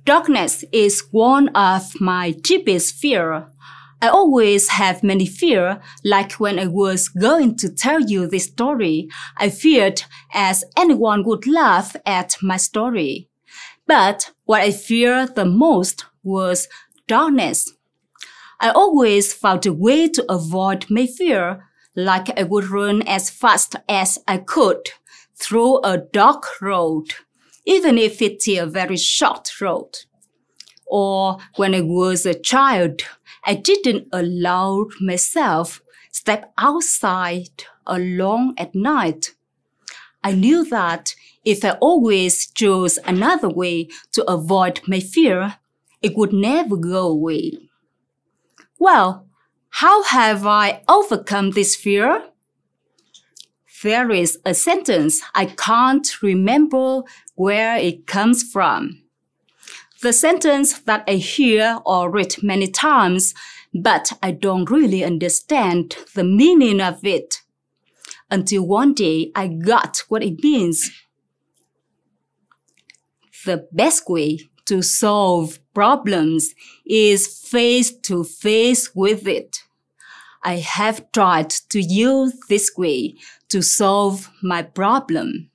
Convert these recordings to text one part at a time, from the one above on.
Darkness is one of my deepest fears. I always have many fears, like when I was going to tell you this story, I feared as anyone would laugh at my story. But what I feared the most was darkness. I always found a way to avoid my fear, like I would run as fast as I could through a dark road, even if it's a very short road. Or when I was a child, I didn't allow myself step outside alone at night. I knew that if I always chose another way to avoid my fear, it would never go away. Well, how have I overcome this fear? There is a sentence I can't remember where it comes from. The sentence that I hear or read many times, but I don't really understand the meaning of it. Until one day I got what it means. The best way to solve problems is face to face with it. I have tried to use this way to solve my problem.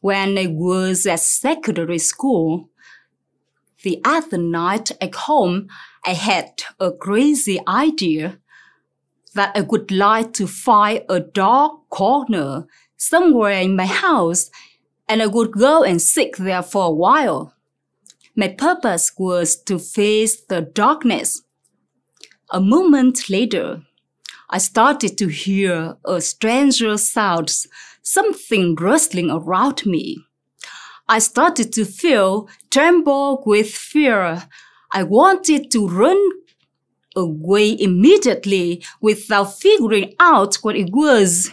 When I was at secondary school, the other night at home, I had a crazy idea that I would like to find a dark corner somewhere in my house, and I would go and sit there for a while. My purpose was to face the darkness. A moment later, I started to hear a stranger sound, something rustling around me. I started to feel tremble with fear. I wanted to run away immediately without figuring out what it was.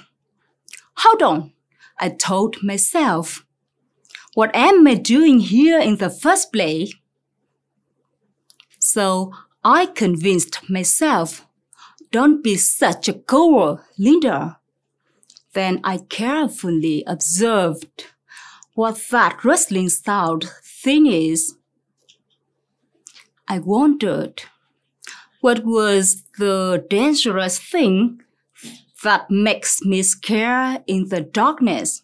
Hold on, I told myself. What am I doing here in the first place? So I convinced myself, don't be such a coward, Linda. Then I carefully observed what that rustling sound thing is. I wondered, what was the dangerous thing that makes me scared in the darkness?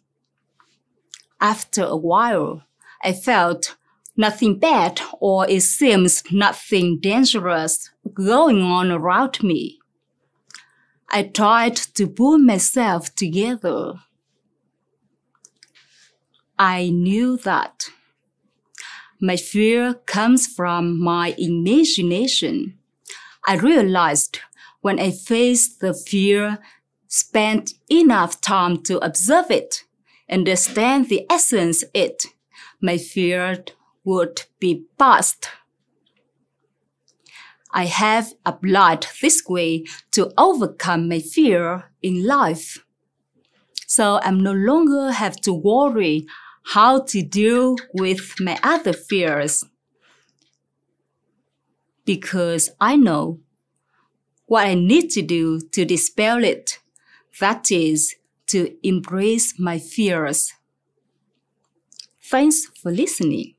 After a while, I felt nothing bad, or it seems nothing dangerous going on around me. I tried to pull myself together. I knew that my fear comes from my imagination. I realized when I faced the fear, spent enough time to observe it, understand the essence of it, my fear would be past. I have applied this way to overcome my fear in life. So I no longer have to worry how to deal with my other fears, because I know what I need to do to dispel it. That is, to embrace my fears. Thanks for listening.